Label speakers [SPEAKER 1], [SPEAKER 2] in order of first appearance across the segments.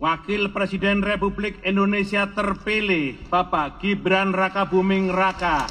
[SPEAKER 1] Wakil Presiden Republik Indonesia terpilih, Bapak Gibran Rakabuming Raka.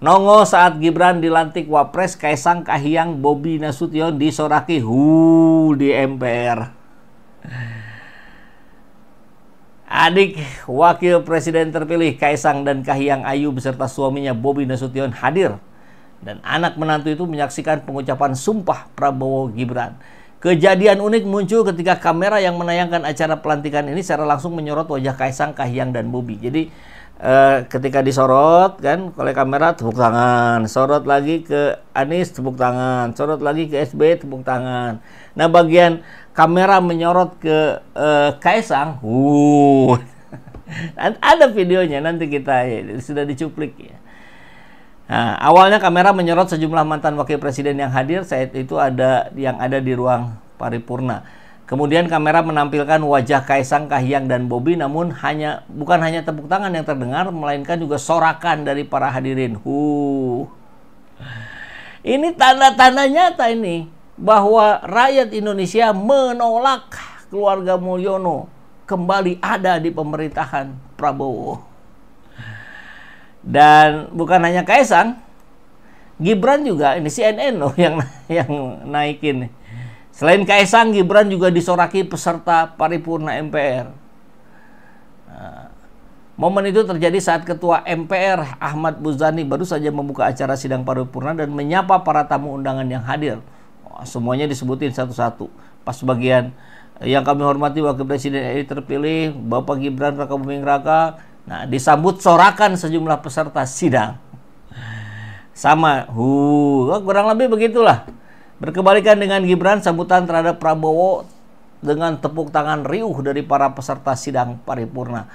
[SPEAKER 2] Nongol saat Gibran dilantik Wapres, Kaisang, Kahiyang, Bobi Nasution disoraki di MPR. Adik Wakil Presiden terpilih Kaisang dan Kahiyang Ayu beserta suaminya Bobi Nasution hadir. Dan anak menantu itu menyaksikan pengucapan sumpah Prabowo Gibran. Kejadian unik muncul ketika kamera yang menayangkan acara pelantikan ini secara langsung menyorot wajah Kaisang, Kahiyang, dan Bobi. Jadi ketika disorot kan oleh kamera, tepuk tangan, sorot lagi ke Anies, tepuk tangan, sorot lagi ke SBY, tepuk tangan. Nah, bagian kamera menyorot ke Kaisang, ada videonya, nanti kita sudah dicuplik ya. Nah, awalnya kamera menyorot sejumlah mantan wakil presiden yang hadir saat itu ada di ruang paripurna. Kemudian kamera menampilkan wajah Kaisang, Kahiyang, dan Bobi, namun bukan hanya tepuk tangan yang terdengar, melainkan juga sorakan dari para hadirin. Ini tanda-tanda nyata ini bahwa rakyat Indonesia menolak keluarga Mulyono kembali ada di pemerintahan Prabowo. Dan bukan hanya Kaisang, Gibran juga, ini CNN loh yang naikin. Selain Kaisang, Gibran juga disoraki peserta paripurna MPR. Nah, momen itu terjadi saat Ketua MPR Ahmad Muzani baru saja membuka acara sidang paripurna dan menyapa para tamu undangan yang hadir. Semuanya disebutin satu-satu. Pas bagian yang kami hormati Wakil Presiden RI terpilih Bapak Gibran Rakabuming Raka. Nah, disambut sorakan sejumlah peserta sidang. Sama, kurang lebih begitulah. Berkebalikan dengan Gibran, sambutan terhadap Prabowo dengan tepuk tangan riuh dari para peserta sidang paripurna.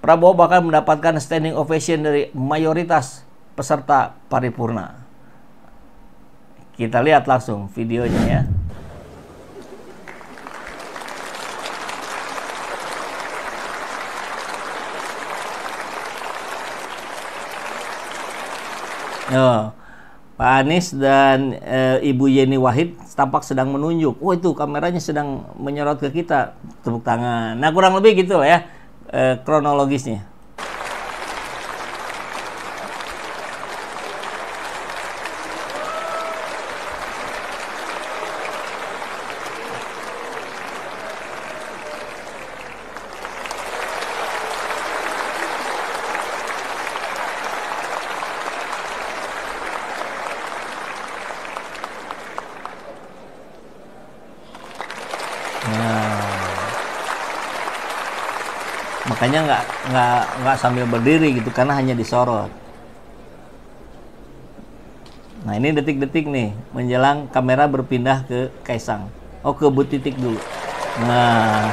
[SPEAKER 2] Prabowo bahkan mendapatkan standing ovation dari mayoritas peserta paripurna. Kita lihat langsung videonya ya. Pak Anies dan Ibu Yeni Wahid tampak sedang menunjuk. Itu kameranya sedang menyorot ke kita. Tepuk tangan. Nah, kurang lebih gitu lah ya kronologisnya. Makanya nggak sambil berdiri gitu karena hanya disorot. Nah, ini detik-detik nih menjelang kamera berpindah ke Kaisang. Ke Bu Titik dulu. Nah,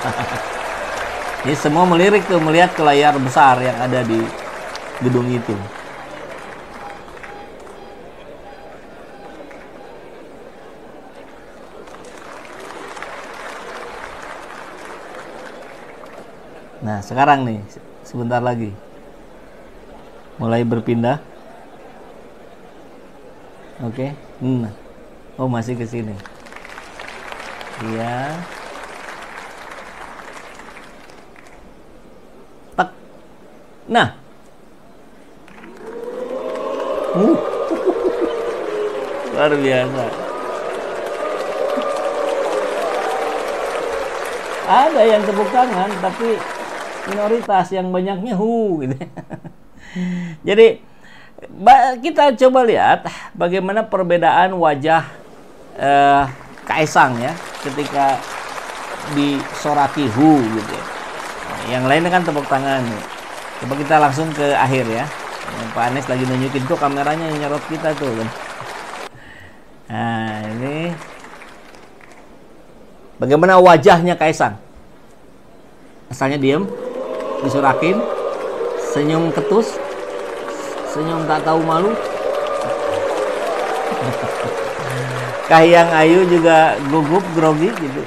[SPEAKER 2] ini semua melirik tuh melihat ke layar besar yang ada di gedung itu. Nah, sekarang nih, sebentar lagi mulai berpindah. Oke. Masih ke sini. Iya. Tak. Nah. Luar biasa. Ada yang tepuk tangan, tapi minoritas, yang banyaknya gitu. Jadi kita coba lihat bagaimana perbedaan wajah Kaisang ya ketika disoraki Hu gitu ya. Nah, yang lainnya kan tepuk tangan nih. Coba kita langsung ke akhir ya. Pak Anies lagi nunjukin tuh kameranya yang nyorot kita tuh kan. Nah ini bagaimana wajahnya Kaisang. Asalnya diem, disorakin, senyum ketus, senyum tak tahu malu. Kahiyang Ayu juga gugup, grogi gitu.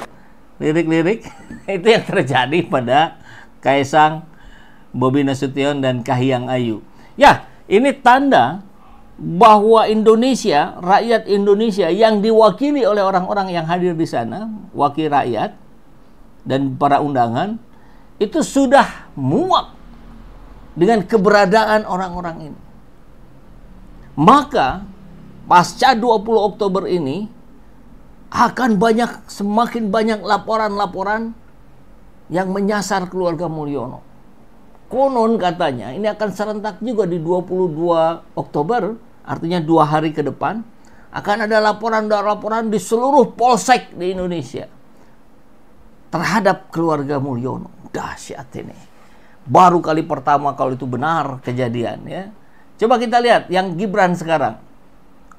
[SPEAKER 2] Lirik-lirik itu yang terjadi pada Kaisang, Bobi Nasution dan Kahiyang Ayu. Ya, ini tanda bahwa Indonesia, rakyat Indonesia yang diwakili oleh orang-orang yang hadir di sana, wakil rakyat dan para undangan, itu sudah muak dengan keberadaan orang-orang ini. Maka pasca 20 Oktober ini akan semakin banyak laporan-laporan yang menyasar keluarga Mulyono. Konon katanya ini akan serentak juga di 22 Oktober, artinya 2 hari ke depan akan ada laporan-laporan di seluruh polsek di Indonesia terhadap keluarga Mulyono. Dahsyat ini. Baru kali pertama kalau itu benar kejadian ya. Coba kita lihat yang Gibran sekarang.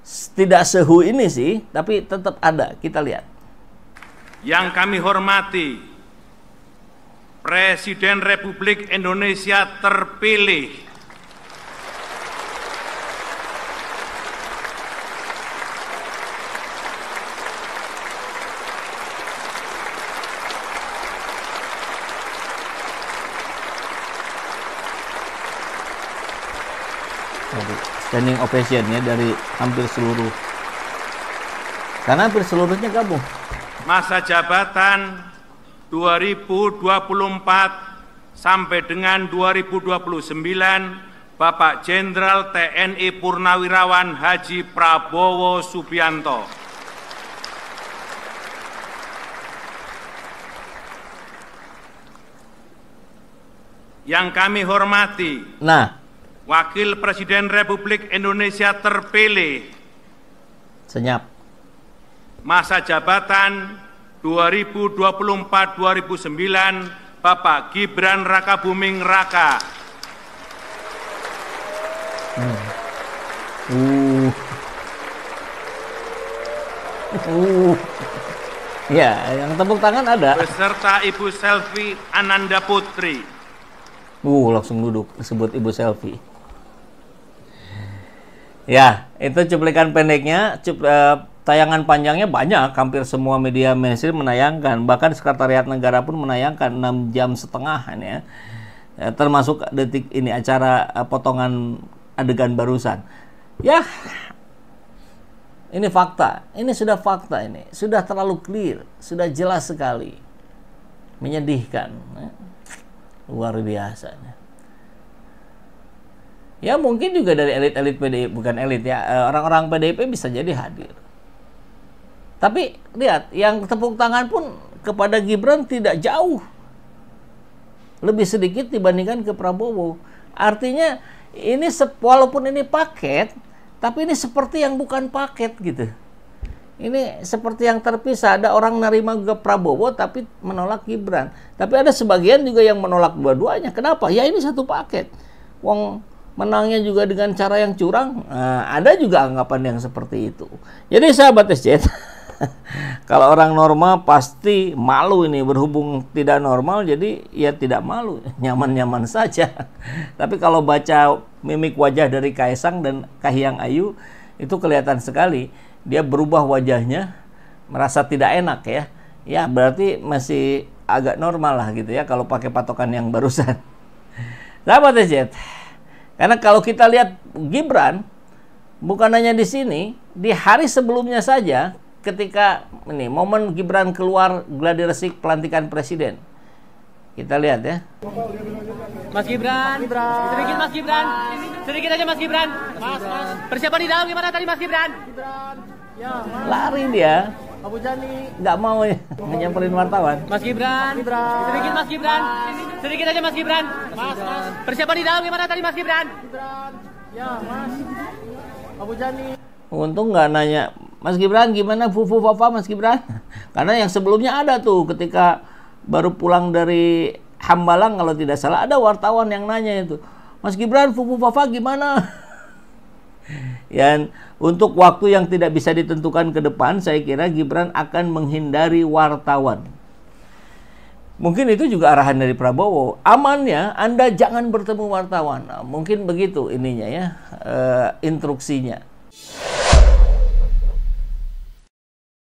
[SPEAKER 2] Tidak sehu ini sih, tapi tetap ada. Kita lihat.
[SPEAKER 1] Yang kami hormati, Presiden Republik Indonesia terpilih
[SPEAKER 2] standing ovation ya dari hampir seluruh, karena hampir seluruhnya gabung.
[SPEAKER 1] Masa jabatan 2024 sampai dengan 2029 Bapak Jenderal TNI Purnawirawan Haji Prabowo Subianto. Yang kami hormati, Wakil Presiden Republik Indonesia terpilih.
[SPEAKER 2] Senyap.
[SPEAKER 1] Masa jabatan 2024-2029 Bapak Gibran Rakabuming Raka.
[SPEAKER 2] Ya, yang tepuk tangan ada.
[SPEAKER 1] Beserta Ibu Selvi Ananda Putri.
[SPEAKER 2] Langsung duduk disebut Ibu Selvi. Ya, itu cuplikan pendeknya. Tayangan panjangnya banyak, hampir semua media mainstream menayangkan, bahkan Sekretariat Negara pun menayangkan 6,5 jam ya. Termasuk detik ini acara potongan adegan barusan. Ya, ini fakta, ini sudah fakta, ini sudah terlalu clear, sudah jelas sekali, menyedihkan, luar biasa. Ya mungkin juga dari elit-elit PDIP, bukan elit ya, orang-orang PDIP bisa jadi hadir. Tapi lihat, yang tepuk tangan pun kepada Gibran tidak jauh, lebih sedikit dibandingkan ke Prabowo. Artinya ini walaupun ini paket, tapi ini seperti yang bukan paket gitu. Ini seperti yang terpisah. Ada orang nerima ke Prabowo tapi menolak Gibran. Tapi ada sebagian juga yang menolak dua-duanya. Kenapa? Ya ini satu paket. Wong menangnya juga dengan cara yang curang. Nah, ada juga anggapan yang seperti itu. Jadi sahabat SC, kalau orang normal pasti malu ini, berhubung tidak normal jadi ya tidak malu, nyaman-nyaman saja. Tapi kalau baca mimik wajah dari Kaisang dan Kahiyang Ayu itu kelihatan sekali dia berubah wajahnya, merasa tidak enak ya. Ya berarti masih agak normal lah gitu ya kalau pakai patokan yang barusan. Sahabat SC, karena kalau kita lihat Gibran bukan hanya di sini, di hari sebelumnya saja ketika ini momen Gibran keluar gladi resik pelantikan presiden. Kita lihat ya.
[SPEAKER 3] Mas Gibran. Sedikit Mas Gibran. Sedikit aja Mas Gibran. Mas. Persiapan di dalam gimana tadi Mas Gibran?
[SPEAKER 2] Lari dia.
[SPEAKER 3] Abu Jani.
[SPEAKER 2] Nggak mau ya nyamperin wartawan.
[SPEAKER 3] Mas Gibran. Sedikit Mas Gibran. Sedikit aja Mas Gibran. Mas. Persiapan di dalam gimana tadi Mas Gibran?
[SPEAKER 4] Ya, Mas. Abu Jani.
[SPEAKER 2] Untung nggak nanya, Mas Gibran gimana fufu fafa Mas Gibran? Karena yang sebelumnya ada tuh ketika baru pulang dari Hambalang kalau tidak salah, ada wartawan yang nanya itu, Mas Gibran fufu fafa gimana? Dan untuk waktu yang tidak bisa ditentukan ke depan, saya kira Gibran akan menghindari wartawan. Mungkin itu juga arahan dari Prabowo. Amannya Anda jangan bertemu wartawan. Nah, mungkin begitu ininya ya, instruksinya.